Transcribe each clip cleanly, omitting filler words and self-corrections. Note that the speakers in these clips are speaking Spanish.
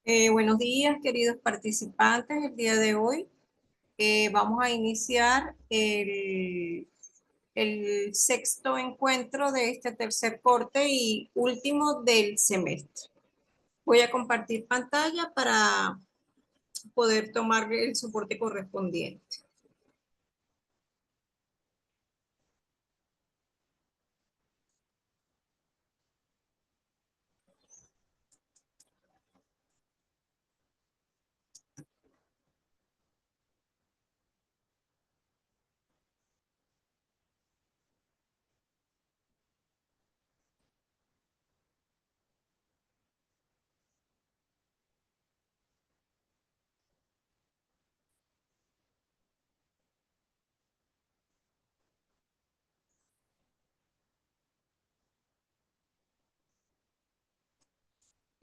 Buenos días, queridos participantes. El día de hoy vamos a iniciar el sexto encuentro de este tercer corte y último del semestre. Voy a compartir pantalla para poder tomar el soporte correspondiente.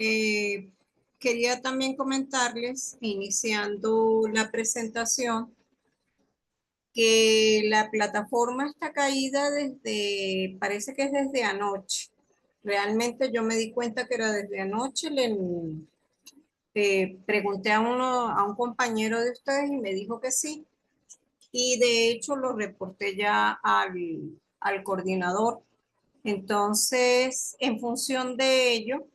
Eh, Quería también comentarles, iniciando la presentación, que la plataforma está caída desde, parece que es desde anoche. Realmente yo me di cuenta que era desde anoche. Pregunté a un compañero de ustedes y me dijo que sí. Y de hecho lo reporté ya al coordinador. Entonces, en función de ello,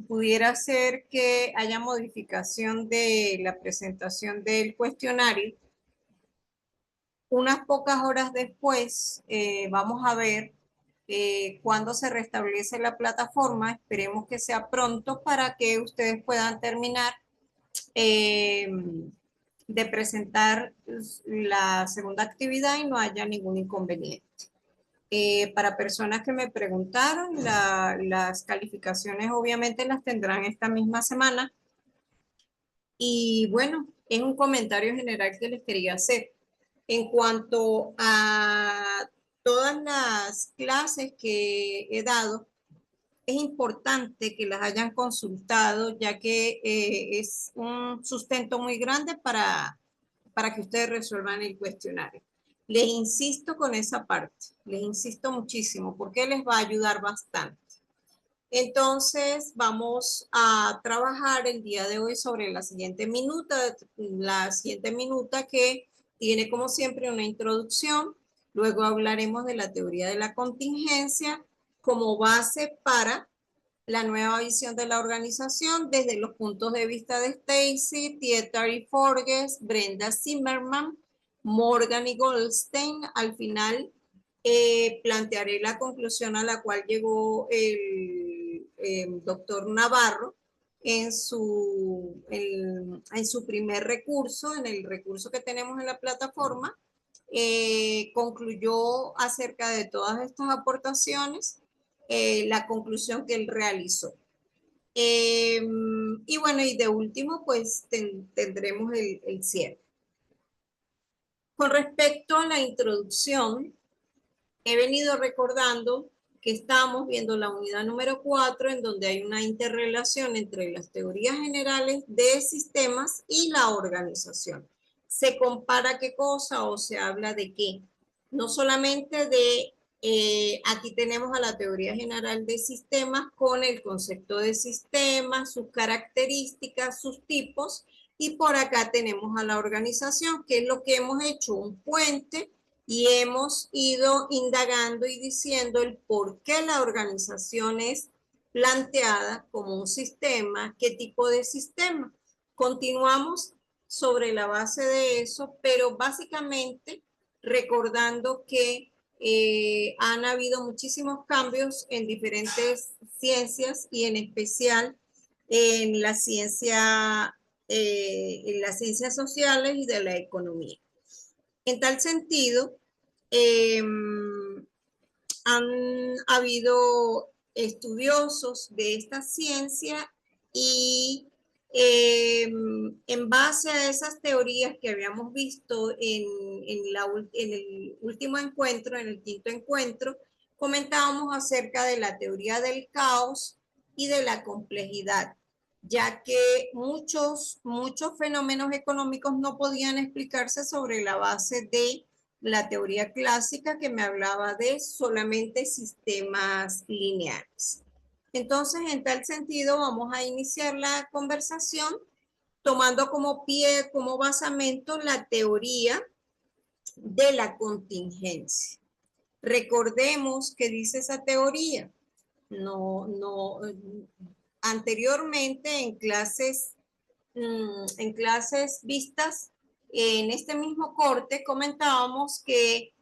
pudiera ser que haya modificación de la presentación del cuestionario. Unas pocas horas después, vamos a ver cuándo se restablece la plataforma. Esperemos que sea pronto para que ustedes puedan terminar eh, de presentar la segunda actividad y no haya ningún inconveniente. Para personas que me preguntaron, las calificaciones obviamente las tendrán esta misma semana. Y bueno, es un comentario general que les quería hacer. En cuanto a todas las clases que he dado, es importante que las hayan consultado, ya que es un sustento muy grande para que ustedes resuelvan el cuestionario. Les insisto con esa parte, les insisto muchísimo, porque les va a ayudar bastante. Entonces, vamos a trabajar el día de hoy sobre la siguiente minuta que tiene como siempre una introducción. Luego hablaremos de la teoría de la contingencia como base para la nueva visión de la organización desde los puntos de vista de Stacy, Tietar y Forges, Brenda Zimmerman, Morgan y Goldstein. Al final plantearé la conclusión a la cual llegó el doctor Navarro en su primer recurso, en el recurso que tenemos en la plataforma. Concluyó acerca de todas estas aportaciones la conclusión que él realizó. Eh, y bueno, y de último, pues tendremos el cierre. Con respecto a la introducción, he venido recordando que estamos viendo la unidad número 4, en donde hay una interrelación entre las teorías generales de sistemas y la organización. ¿Se compara qué cosa o se habla de qué? No solamente de, aquí tenemos a la teoría general de sistemas con el concepto de sistemas, sus características, sus tipos, y por acá tenemos a la organización, que es lo que hemos hecho, un puente, y hemos ido indagando y diciendo el por qué la organización es planteada como un sistema, qué tipo de sistema. Continuamos sobre la base de eso, pero básicamente recordando que han habido muchísimos cambios en diferentes ciencias y en especial en en las ciencias sociales y de la economía. En tal sentido, eh, han habido estudiosos de esta ciencia y en base a esas teorías que habíamos visto en el último encuentro, en el quinto encuentro, comentábamos acerca de la teoría del caos y de la complejidad, ya que muchos fenómenos económicos no podían explicarse sobre la base de la teoría clásica, que me hablaba de solamente sistemas lineales. Entonces, en tal sentido, vamos a iniciar la conversación tomando como pie, como basamento, la teoría de la contingencia. Recordemos que dice esa teoría. Anteriormente en clases vistas, en este mismo corte comentábamos que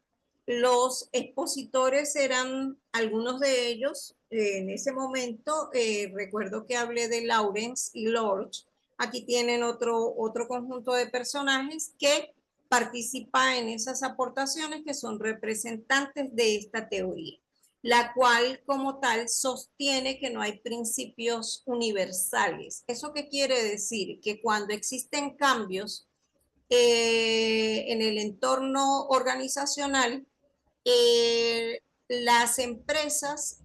los expositores eran algunos de ellos. En ese momento, recuerdo que hablé de Lawrence y Lorch. Aquí tienen otro conjunto de personajes que participan en esas aportaciones que son representantes de esta teoría, la cual como tal sostiene que no hay principios universales. ¿Eso qué quiere decir? Que cuando existen cambios en el entorno organizacional, las empresas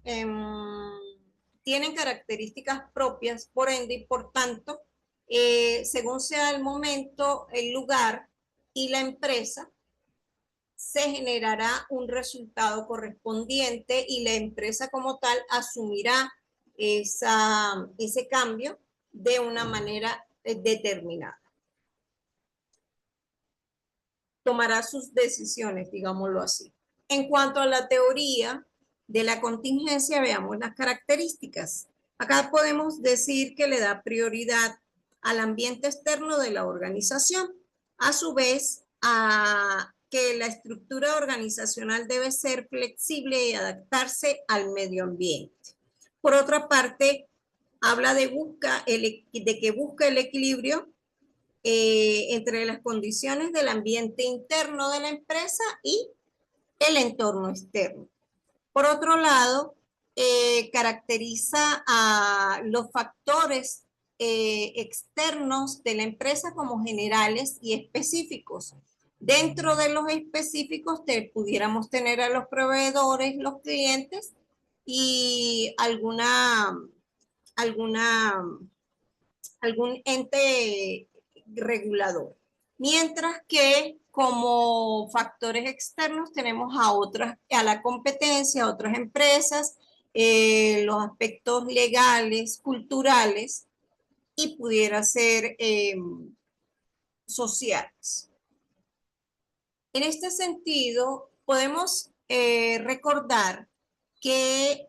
tienen características propias, por ende, y por tanto, según sea el momento, el lugar y la empresa, se generará un resultado correspondiente y la empresa como tal asumirá ese cambio de una manera determinada. Tomará sus decisiones, digámoslo así. En cuanto a la teoría de la contingencia, veamos las características. Acá podemos decir que le da prioridad al ambiente externo de la organización. A su vez, a que la estructura organizacional debe ser flexible y adaptarse al medio ambiente. Por otra parte, habla de que busca el equilibrio entre las condiciones del ambiente interno de la empresa y el entorno externo. Por otro lado, caracteriza a los factores externos de la empresa como generales y específicos. Dentro de los específicos pudiéramos tener a los proveedores, los clientes y alguna algún ente regulador. Mientras que como factores externos tenemos a la competencia, a otras empresas, los aspectos legales, culturales y pudiera ser sociales. En este sentido, podemos recordar que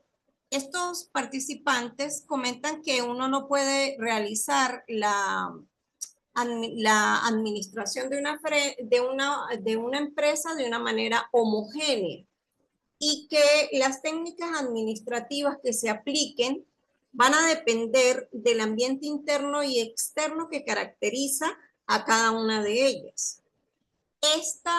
estos participantes comentan que uno no puede realizar la administración de una empresa de una manera homogénea y que las técnicas administrativas que se apliquen van a depender del ambiente interno y externo que caracteriza a cada una de ellas. Esta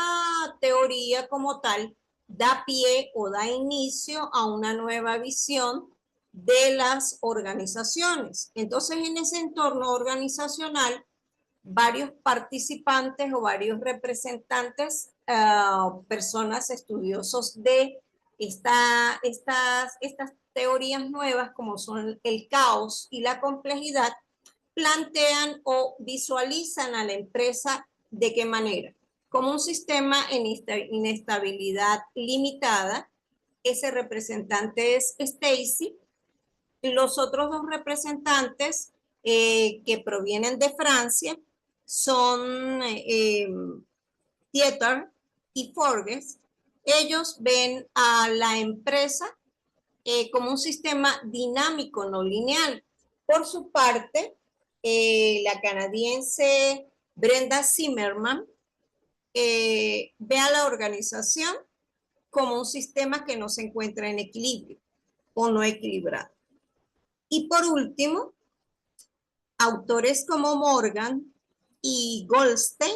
teoría como tal da pie o da inicio a una nueva visión de las organizaciones. Entonces, en ese entorno organizacional, varios participantes o varios representantes, personas estudiosos de estas teorías nuevas, como son el caos y la complejidad, plantean o visualizan a la empresa de qué manera. Como un sistema en inestabilidad limitada. Ese representante es Stacy. Los otros dos representantes que provienen de Francia son Tieter y Forges. Ellos ven a la empresa como un sistema dinámico, no lineal. Por su parte, la canadiense Brenda Zimmerman ve a la organización como un sistema que no se encuentra en equilibrio o no equilibrado. Y por último, autores como Morgan y Goldstein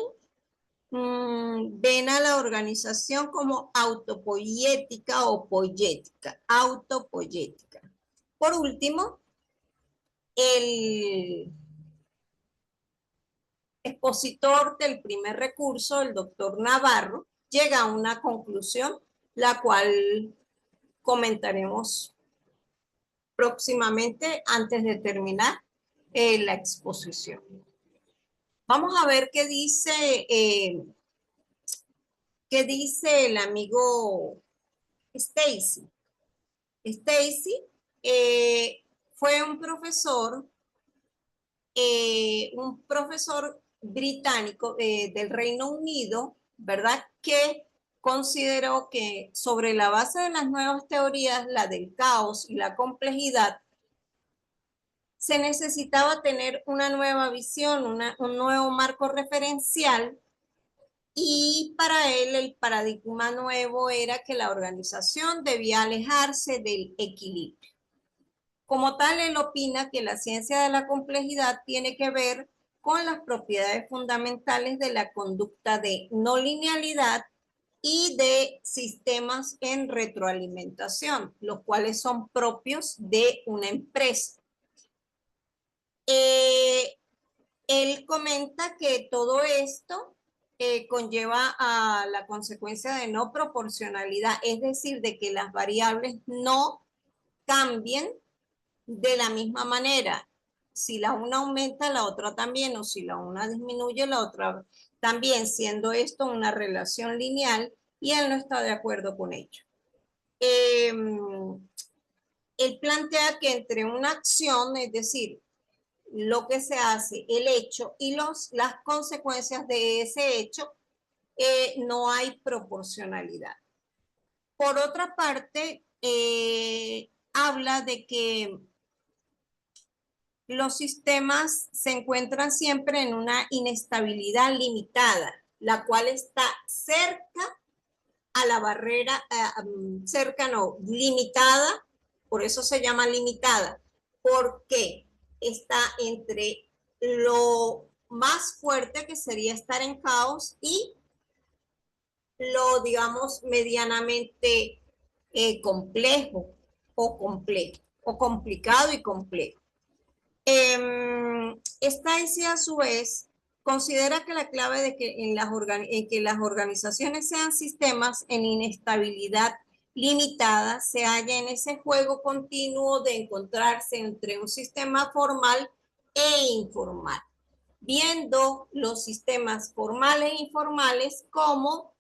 ven a la organización como autopoyética o poyética, autopoyética. Por último, el expositor del primer recurso, el doctor Navarro, llega a una conclusión, la cual comentaremos próximamente antes de terminar la exposición. Vamos a ver qué dice el amigo Stacy. Stacy fue un profesor británico del Reino Unido, ¿verdad? Que consideró que sobre la base de las nuevas teorías, la del caos y la complejidad, se necesitaba tener una nueva visión, un nuevo marco referencial, y para él el paradigma nuevo era que la organización debía alejarse del equilibrio. Como tal, él opina que la ciencia de la complejidad tiene que ver con las propiedades fundamentales de la conducta de no linealidad y de sistemas en retroalimentación, los cuales son propios de una empresa. Él comenta que todo esto conlleva a la consecuencia de no proporcionalidad, es decir, de que las variables no cambien de la misma manera. Si la una aumenta, la otra también, o si la una disminuye, la otra también, siendo esto una relación lineal, y él no está de acuerdo con ello. Él plantea que entre una acción, es decir, lo que se hace, el hecho y las consecuencias de ese hecho, no hay proporcionalidad. Por otra parte, habla de que los sistemas se encuentran siempre en una inestabilidad limitada, la cual está cerca a la barrera, cerca no, limitada, por eso se llama limitada, porque está entre lo más fuerte, que sería estar en caos, y lo, digamos, medianamente complejo o complicado y complejo. Stacy, a su vez, considera que la clave de que en que las organizaciones sean sistemas en inestabilidad limitada se halla en ese juego continuo de encontrarse entre un sistema formal e informal, viendo los sistemas formales e informales como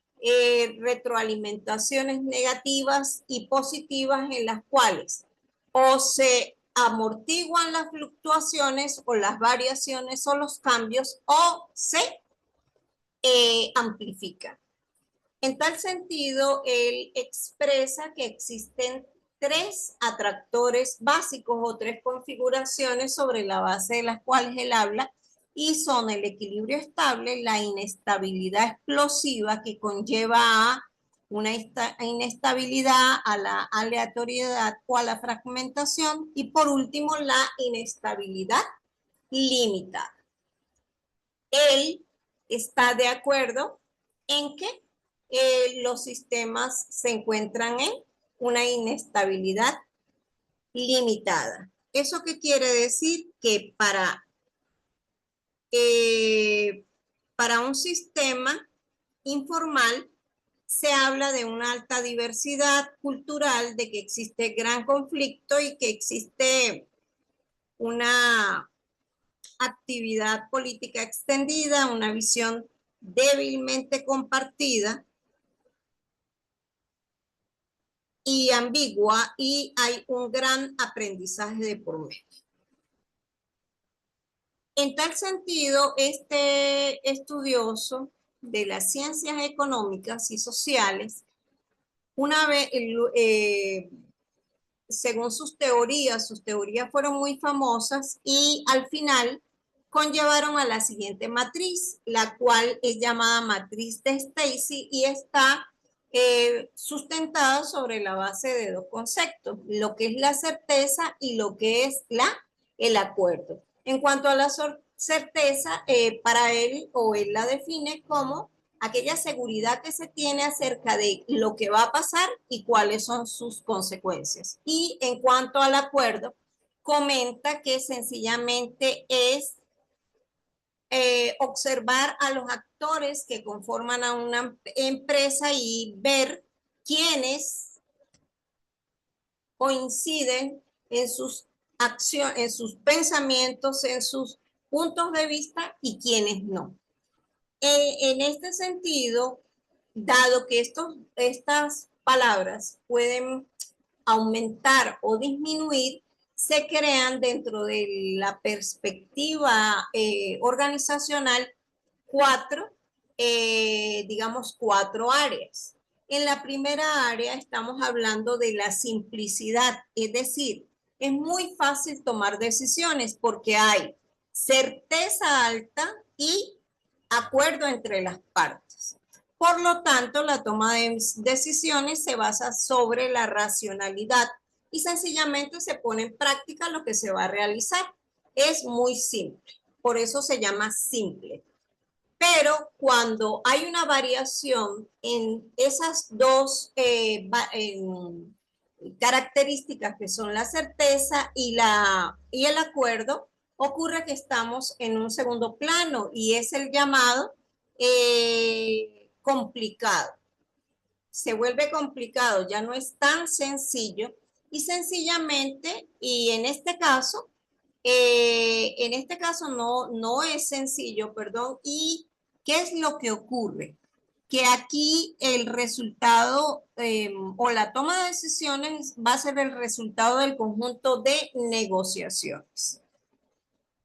retroalimentaciones negativas y positivas, en las cuales o se amortiguan las fluctuaciones o las variaciones o los cambios, o se amplifican. En tal sentido, él expresa que existen tres atractores básicos o tres configuraciones sobre la base de las cuales él habla, y son el equilibrio estable, la inestabilidad explosiva, que conlleva a una inestabilidad, a la aleatoriedad o a la fragmentación, y por último la inestabilidad limitada. Él está de acuerdo en que los sistemas se encuentran en una inestabilidad limitada. ¿Eso qué quiere decir? Que para un sistema informal se habla de una alta diversidad cultural, de que existe gran conflicto y que existe una actividad política extendida, una visión débilmente compartida y ambigua, y hay un gran aprendizaje de por medio. En tal sentido, este estudioso de las ciencias económicas y sociales, una vez, según sus teorías fueron muy famosas y al final conllevaron a la siguiente matriz, la cual es llamada matriz de Stacy, y está sustentada sobre la base de dos conceptos: lo que es la certeza y lo que es el acuerdo. En cuanto a la certeza, para él, o él la define como aquella seguridad que se tiene acerca de lo que va a pasar y cuáles son sus consecuencias. Y en cuanto al acuerdo, comenta que sencillamente es observar a los actores que conforman a una empresa y ver quiénes coinciden en sus acciones, en sus pensamientos, en sus puntos de vista, y quiénes no. En este sentido, dado que estas palabras pueden aumentar o disminuir, se crean dentro de la perspectiva organizacional cuatro, digamos, cuatro áreas. En la primera área estamos hablando de la simplicidad, es decir, es muy fácil tomar decisiones porque hay certeza alta y acuerdo entre las partes. Por lo tanto, la toma de decisiones se basa sobre la racionalidad y sencillamente se pone en práctica lo que se va a realizar. Es muy simple, por eso se llama simple. Pero cuando hay una variación en esas dos características que son la certeza y el acuerdo, ocurre que estamos en un segundo plano y es el llamado complicado. Se vuelve complicado, ya no es tan sencillo y sencillamente, y en este caso no es sencillo, perdón, y ¿qué es lo que ocurre? Que aquí el resultado o la toma de decisiones va a ser el resultado del conjunto de negociaciones,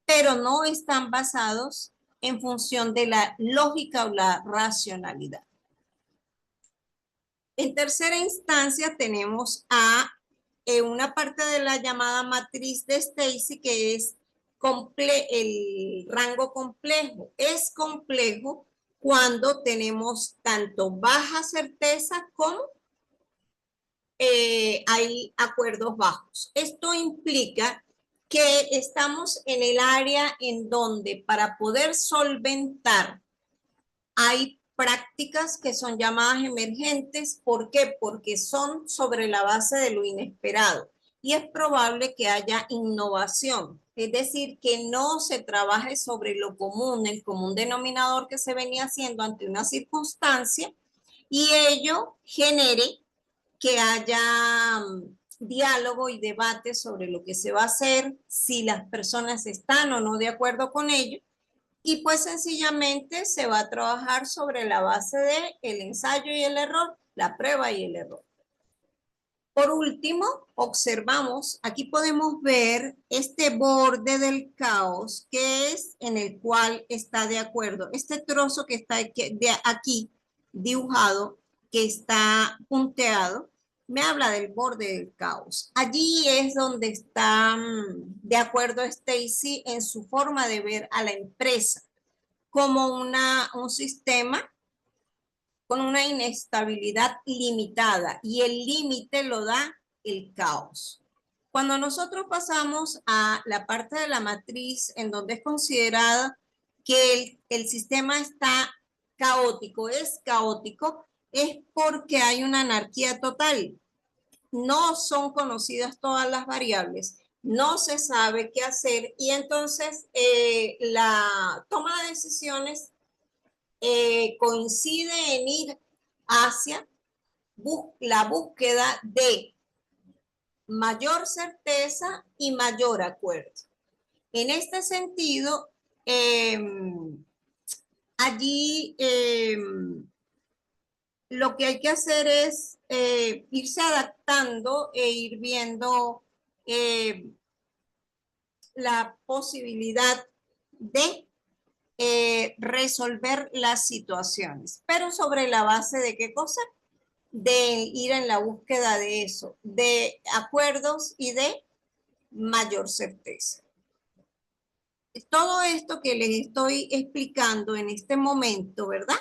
pero no están basados en función de la lógica o la racionalidad. En tercera instancia tenemos a una parte de la llamada matriz de Stacy que es el rango complejo. Es complejo cuando tenemos tanto baja certeza como hay acuerdos bajos. Esto implica que estamos en el área en donde para poder solventar hay prácticas que son llamadas emergentes. ¿Por qué? Porque son sobre la base de lo inesperado y es probable que haya innovación, es decir, que no se trabaje sobre lo común, el común denominador que se venía haciendo ante una circunstancia y ello genere que haya diálogo y debate sobre lo que se va a hacer, si las personas están o no de acuerdo con ello. Y pues sencillamente se va a trabajar sobre la base de el ensayo y el error, la prueba y el error. Por último, observamos, aquí podemos ver este borde del caos que es en el cual está de acuerdo. Este trozo que está aquí dibujado, que está punteado, me habla del borde del caos. Allí es donde está de acuerdo Stacy en su forma de ver a la empresa como un sistema con una inestabilidad limitada y el límite lo da el caos. Cuando nosotros pasamos a la parte de la matriz en donde es considerada que el sistema está caótico, es porque hay una anarquía total. No son conocidas todas las variables, no se sabe qué hacer y entonces la toma de decisiones coincide en ir hacia la búsqueda de mayor certeza y mayor acuerdo. En este sentido, allí lo que hay que hacer es irse adaptando e ir viendo la posibilidad de resolver las situaciones, pero sobre la base de qué cosa, de ir en la búsqueda de eso, de acuerdos y de mayor certeza. Todo esto que les estoy explicando en este momento, ¿verdad?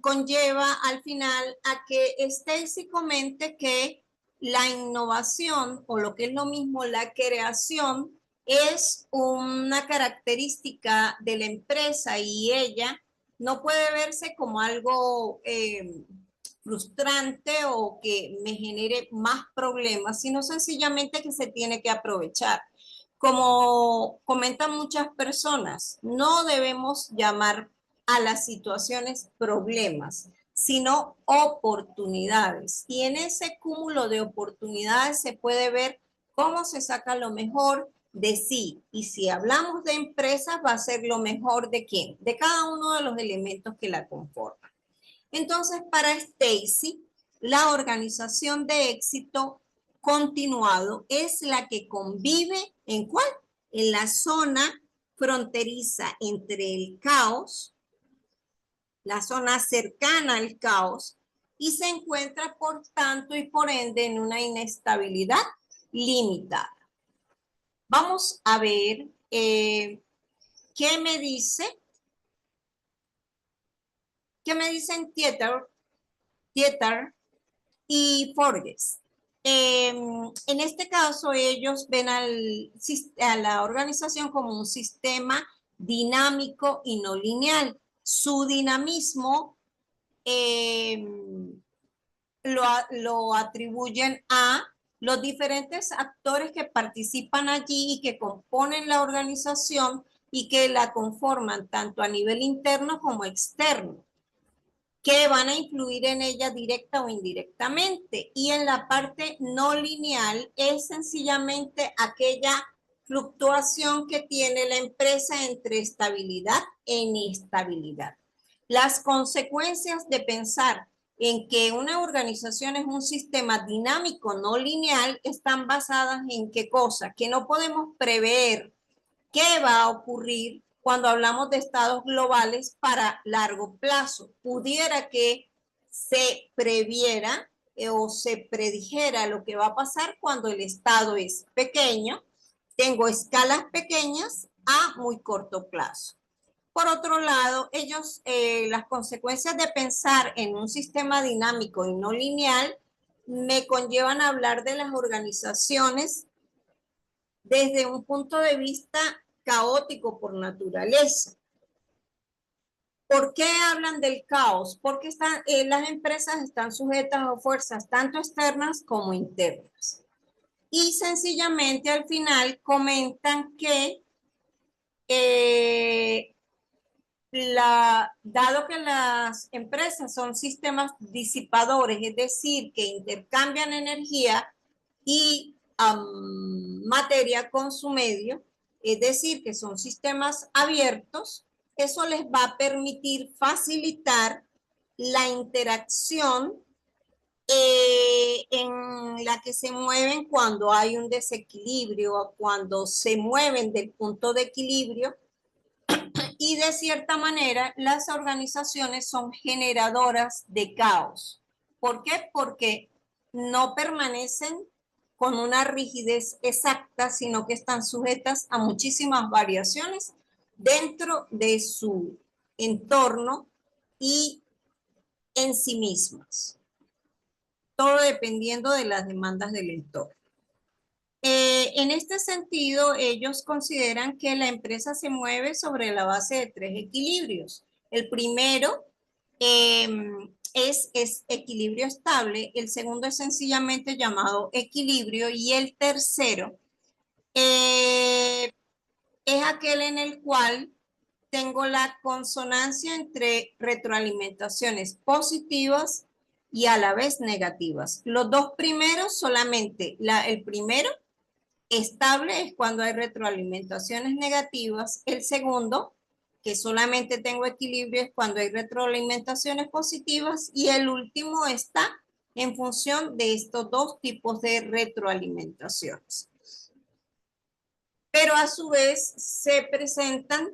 Conlleva al final a que Stacy comente que la innovación, o lo que es lo mismo, la creación, es una característica de la empresa y ella no puede verse como algo frustrante o que me genere más problemas, sino sencillamente que se tiene que aprovechar. Como comentan muchas personas, no debemos llamar a las situaciones problemas, sino oportunidades. Y en ese cúmulo de oportunidades se puede ver cómo se saca lo mejor de sí. Y si hablamos de empresas, va a ser lo mejor de quién, de cada uno de los elementos que la conforman. Entonces, para Stacy, la organización de éxito continuado es la que convive ¿en cuál? En la zona fronteriza entre el caos, la zona cercana al caos, y se encuentra por tanto y por ende en una inestabilidad limitada. Vamos a ver qué me dicen Tieter y Forges. En este caso, ellos ven a la organización como un sistema dinámico y no lineal. Su dinamismo lo atribuyen a los diferentes actores que participan allí y que componen la organización y que la conforman tanto a nivel interno como externo, que van a influir en ella directa o indirectamente. Y en la parte no lineal es sencillamente aquella fluctuación que tiene la empresa entre estabilidad e inestabilidad. Las consecuencias de pensar en que una organización es un sistema dinámico no lineal están basadas en qué cosa, que no podemos prever qué va a ocurrir cuando hablamos de estados globales para largo plazo. Pudiera que se previera o se predijera lo que va a pasar cuando el estado es pequeño. Tengo escalas pequeñas a muy corto plazo. Por otro lado, las consecuencias de pensar en un sistema dinámico y no lineal me conllevan a hablar de las organizaciones desde un punto de vista caótico por naturaleza. ¿Por qué hablan del caos? Porque las empresas están sujetas a fuerzas tanto externas como internas. Y sencillamente al final comentan que dado que las empresas son sistemas disipadores, es decir, que intercambian energía y materia con su medio, es decir, que son sistemas abiertos, eso les va a permitir facilitar la interacción en la que se mueven cuando hay un desequilibrio o cuando se mueven del punto de equilibrio. Y de cierta manera, las organizaciones son generadoras de caos. ¿Por qué? Porque no permanecen con una rigidez exacta, sino que están sujetas a muchísimas variaciones dentro de su entorno y en sí mismas. Todo dependiendo de las demandas del entorno. En este sentido, ellos consideran que la empresa se mueve sobre la base de tres equilibrios. El primero es equilibrio estable, el segundo es sencillamente llamado equilibrio y el tercero es aquel en el cual tengo la consonancia entre retroalimentaciones positivas y a la vez negativas. Los dos primeros solamente, el primero estable es cuando hay retroalimentaciones negativas. El segundo, que solamente tengo equilibrio, es cuando hay retroalimentaciones positivas. Y el último está en función de estos dos tipos de retroalimentaciones. Pero a su vez se presentan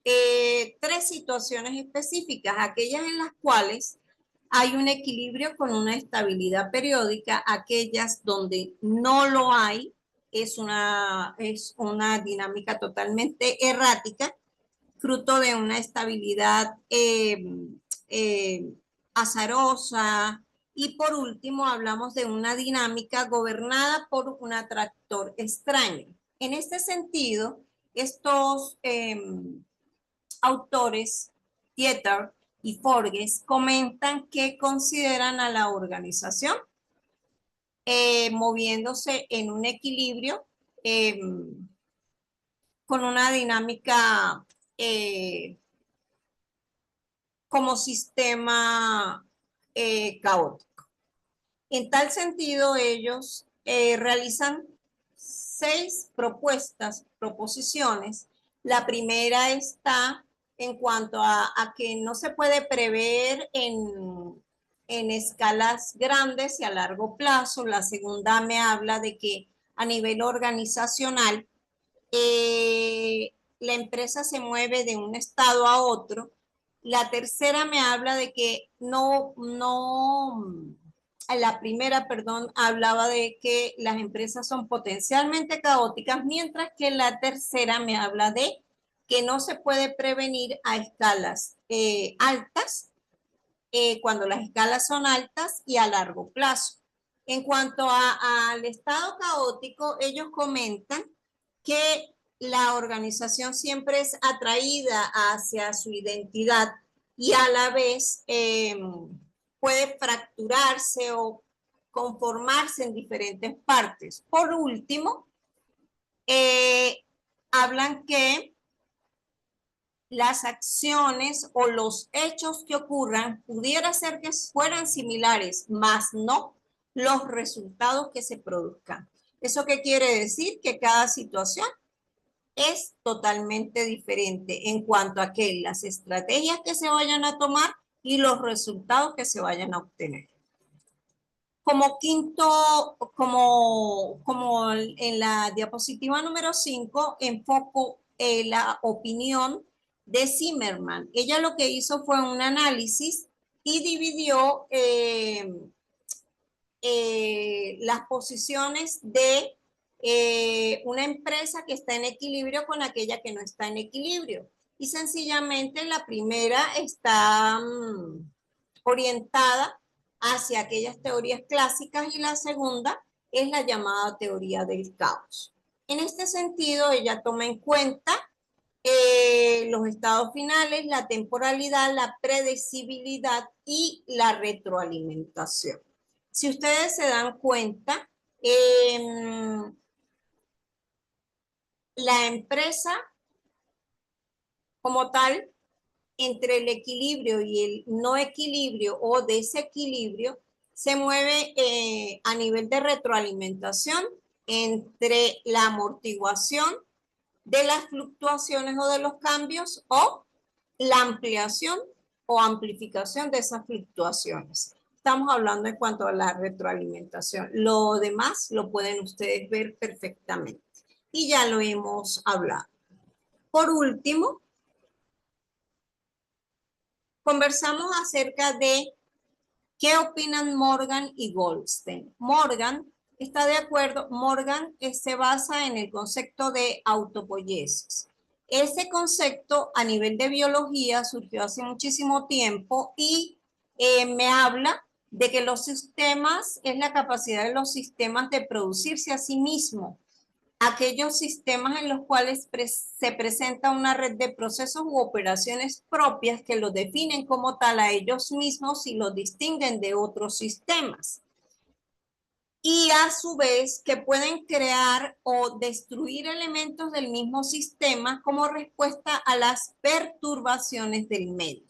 tres situaciones específicas, aquellas en las cuales hay un equilibrio con una estabilidad periódica, aquellas donde no lo hay, es una dinámica totalmente errática, fruto de una estabilidad azarosa. Y por último, hablamos de una dinámica gobernada por un atractor extraño. En este sentido, estos autores, Tieter y Forges, comentan que consideran a la organización moviéndose en un equilibrio con una dinámica como sistema caótico. En tal sentido, ellos realizan 6 proposiciones. La primera está en cuanto a que no se puede prever en en escalas grandes y a largo plazo. La segunda me habla de que a nivel organizacional, la empresa se mueve de un estado a otro. La tercera me habla de que la primera, perdón, hablaba de que las empresas son potencialmente caóticas, mientras que la tercera me habla de que no se puede prevenir a escalas altas, cuando las escalas son altas y a largo plazo. En cuanto al estado caótico, ellos comentan que la organización siempre es atraída hacia su identidad y a la vez puede fracturarse o conformarse en diferentes partes. Por último, hablan que las acciones o los hechos que ocurran pudiera ser que fueran similares, mas no los resultados que se produzcan. ¿Eso qué quiere decir? Que cada situación es totalmente diferente en cuanto a que las estrategias que se vayan a tomar y los resultados que se vayan a obtener. Como quinto, como en la diapositiva número 5, enfoco la opinión de Zimmerman. Ella lo que hizo fue un análisis y dividió las posiciones de una empresa que está en equilibrio con aquella que no está en equilibrio. Y sencillamente la primera está orientada hacia aquellas teorías clásicas y la segunda es la llamada teoría del caos. En este sentido, ella toma en cuenta los estados finales, la temporalidad, la predecibilidad y la retroalimentación. Si ustedes se dan cuenta, la empresa como tal, entre el equilibrio y el no equilibrio o desequilibrio, se mueve a nivel de retroalimentación entre la amortiguación de las fluctuaciones o de los cambios o la ampliación o amplificación de esas fluctuaciones. Estamos hablando en cuanto a la retroalimentación. Lo demás lo pueden ustedes ver perfectamente. Y ya lo hemos hablado. Por último, conversamos acerca de qué opinan Morgan y Goldstein. Morgan está de acuerdo, Morgan se basa en el concepto de autopoiesis. Ese concepto a nivel de biología surgió hace muchísimo tiempo y me habla de que los sistemas es la capacidad de los sistemas de producirse a sí mismos. Aquellos sistemas en los cuales se presenta una red de procesos u operaciones propias que los definen como tal a ellos mismos y los distinguen de otros sistemas. Y a su vez que pueden crear o destruir elementos del mismo sistema como respuesta a las perturbaciones del medio.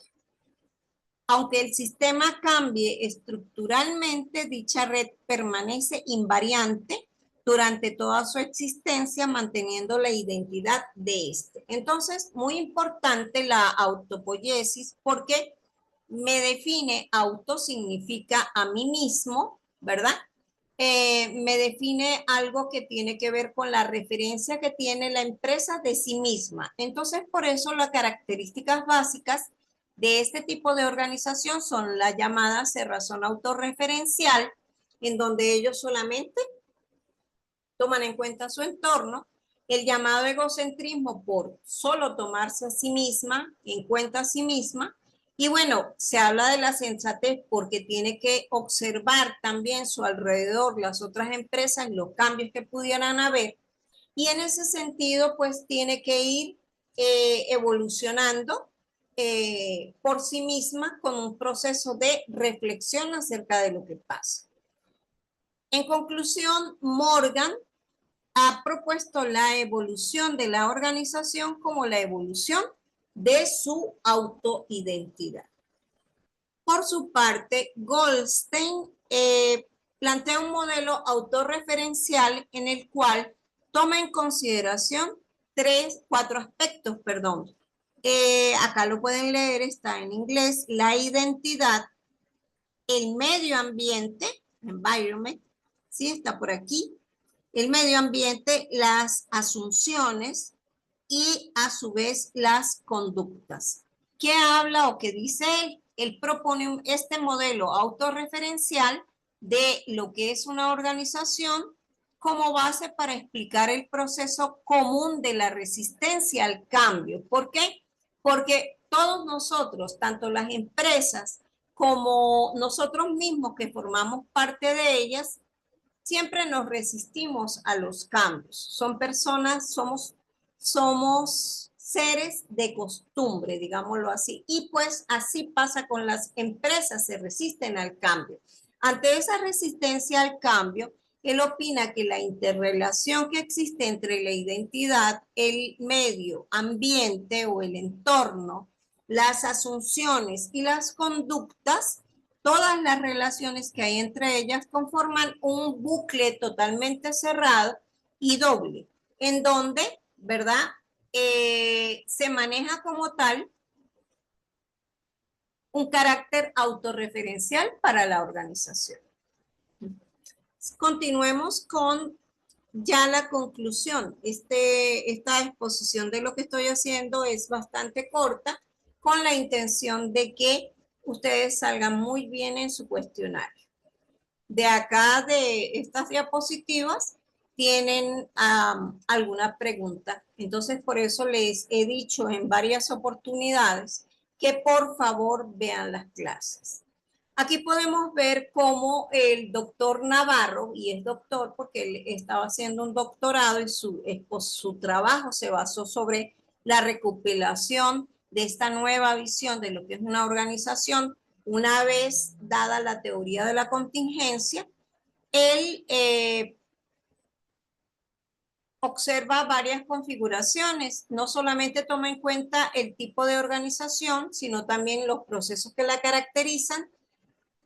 Aunque el sistema cambie estructuralmente, dicha red permanece invariante durante toda su existencia, manteniendo la identidad de este. Entonces, muy importante la autopoiesis porque me define, auto significa a mí mismo, ¿verdad? Me define algo que tiene que ver con la referencia que tiene la empresa de sí misma. Entonces, por eso las características básicas de este tipo de organización son la llamada cerrazón autorreferencial, en donde ellos solamente toman en cuenta su entorno, el llamado egocentrismo por solo tomarse a sí misma, en cuenta a sí misma, y bueno, se habla de la sensatez porque tiene que observar también su alrededor, las otras empresas, los cambios que pudieran haber, y en ese sentido, pues tiene que ir evolucionando por sí misma con un proceso de reflexión acerca de lo que pasa. En conclusión, Morgan ha propuesto la evolución de la organización como la evolución de su autoidentidad. Por su parte, Goldstein plantea un modelo autorreferencial en el cual toma en consideración cuatro aspectos, perdón. Acá lo pueden leer, está en inglés, la identidad, el medio ambiente, environment, ¿sí? Está por aquí. El medio ambiente, las asunciones y a su vez las conductas. ¿Qué habla o qué dice él? Él propone este modelo autorreferencial de lo que es una organización como base para explicar el proceso común de la resistencia al cambio. ¿Por qué? Porque todos nosotros, tanto las empresas como nosotros mismos que formamos parte de ellas, siempre nos resistimos a los cambios. Son personas, somos seres de costumbre, digámoslo así. Y pues así pasa con las empresas, se resisten al cambio. Ante esa resistencia al cambio, él opina que la interrelación que existe entre la identidad, el medio ambiente o el entorno, las asunciones y las conductas, todas las relaciones que hay entre ellas conforman un bucle totalmente cerrado y doble, en donde, ¿verdad? Se maneja como tal un carácter autorreferencial para la organización. Continuemos con ya la conclusión. Esta exposición de lo que estoy haciendo es bastante corta con la intención de que ustedes salgan muy bien en su cuestionario. De acá, de estas diapositivas, tienen alguna pregunta. Entonces, por eso les he dicho en varias oportunidades que por favor vean las clases. Aquí podemos ver cómo el doctor Navarro, y es doctor porque él estaba haciendo un doctorado y su trabajo se basó sobre la recopilación de esta nueva visión de lo que es una organización una vez dada la teoría de la contingencia. Él observa varias configuraciones, no solamente toma en cuenta el tipo de organización, sino también los procesos que la caracterizan,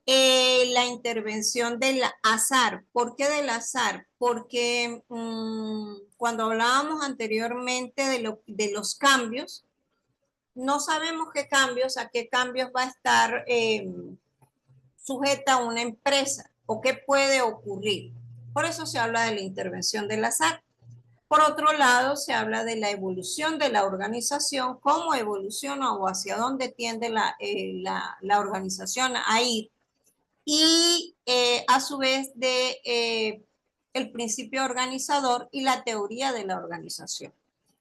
la intervención del azar. ¿Por qué del azar? Porque cuando hablábamos anteriormente de los cambios, no sabemos qué cambios, a qué cambios va a estar sujeta una empresa o qué puede ocurrir. Por eso se habla de la intervención del azar. Por otro lado, se habla de la evolución de la organización, cómo evoluciona o hacia dónde tiende la organización a ir. Y a su vez de el principio organizador y la teoría de la organización.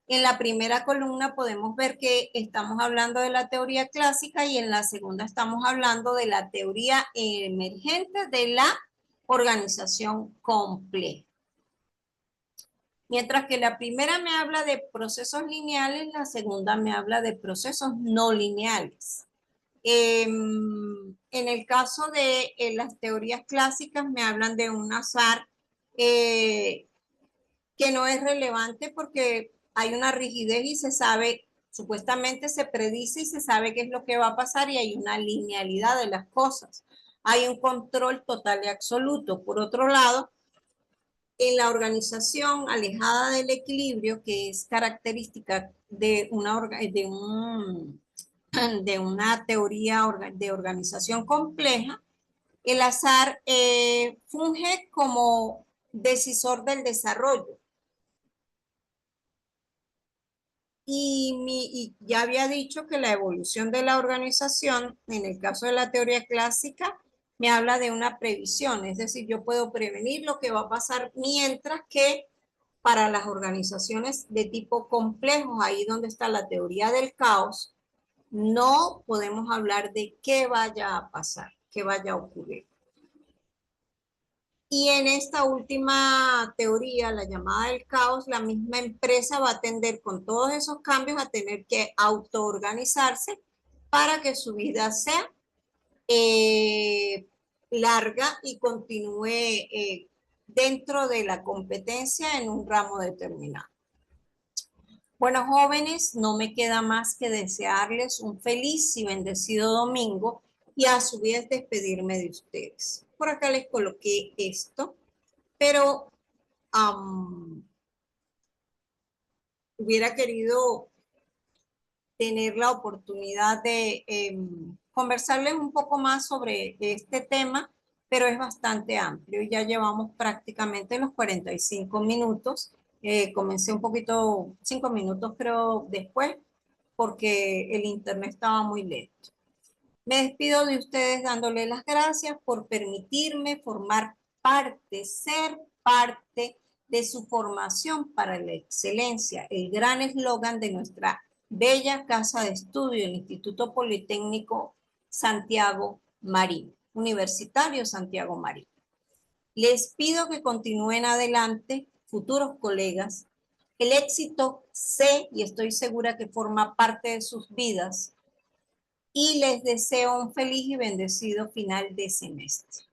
En la primera columna podemos ver que estamos hablando de la teoría clásica y en la segunda estamos hablando de la teoría emergente de la organización compleja. Mientras que la primera me habla de procesos lineales, la segunda me habla de procesos no lineales. En el caso de las teorías clásicas me hablan de un azar que no es relevante porque hay una rigidez y se sabe, supuestamente se predice y se sabe qué es lo que va a pasar y hay una linealidad de las cosas. Hay un control total y absoluto. Por otro lado, en la organización alejada del equilibrio, que es característica de de una teoría de organización compleja, el azar funge como decisor del desarrollo. Y ya había dicho que la evolución de la organización, en el caso de la teoría clásica, me habla de una previsión, es decir, yo puedo prevenir lo que va a pasar, mientras que para las organizaciones de tipo complejo, ahí donde está la teoría del caos, no podemos hablar de qué vaya a pasar, qué vaya a ocurrir. Y en esta última teoría, la llamada del caos, la misma empresa va a tender con todos esos cambios a tener que autoorganizarse para que su vida sea larga y continúe dentro de la competencia en un ramo determinado. Bueno, jóvenes, no me queda más que desearles un feliz y bendecido domingo y a su vez despedirme de ustedes. Por acá les coloqué esto, pero hubiera querido tener la oportunidad de conversarles un poco más sobre este tema, pero es bastante amplio. Ya llevamos prácticamente los 45 minutos. Comencé un poquito, 5 minutos creo después, porque el internet estaba muy lento. Me despido de ustedes dándole las gracias por permitirme formar parte, ser parte de su formación para la excelencia, el gran eslogan de nuestra bella casa de estudio, el Instituto Politécnico Santiago Marín, Universitario Santiago Marín. Les pido que continúen adelante, futuros colegas. El éxito sé y estoy segura que forma parte de sus vidas y les deseo un feliz y bendecido final de semestre.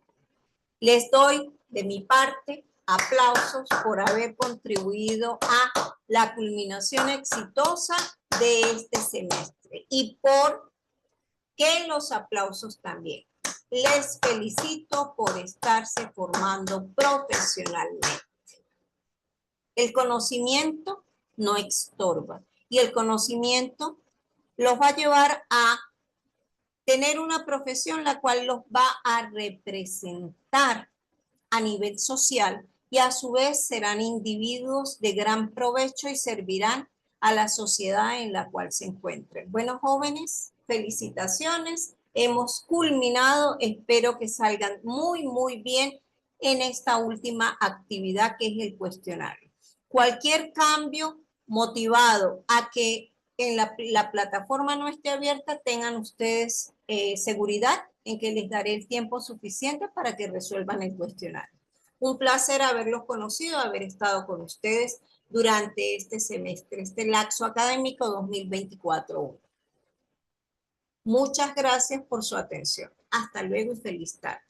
Les doy de mi parte aplausos por haber contribuido a la culminación exitosa de este semestre y por que los aplausos también. Les felicito por estarse formando profesionalmente. El conocimiento no estorba y el conocimiento los va a llevar a tener una profesión la cual los va a representar a nivel social y a su vez serán individuos de gran provecho y servirán a la sociedad en la cual se encuentren. Bueno, jóvenes, felicitaciones. Hemos culminado. Espero que salgan muy, muy bien en esta última actividad que es el cuestionario. Cualquier cambio motivado a que en la plataforma no esté abierta, tengan ustedes seguridad en que les daré el tiempo suficiente para que resuelvan el cuestionario. Un placer haberlos conocido, haber estado con ustedes durante este semestre, este lapso académico 2024-1. Muchas gracias por su atención. Hasta luego y feliz tarde.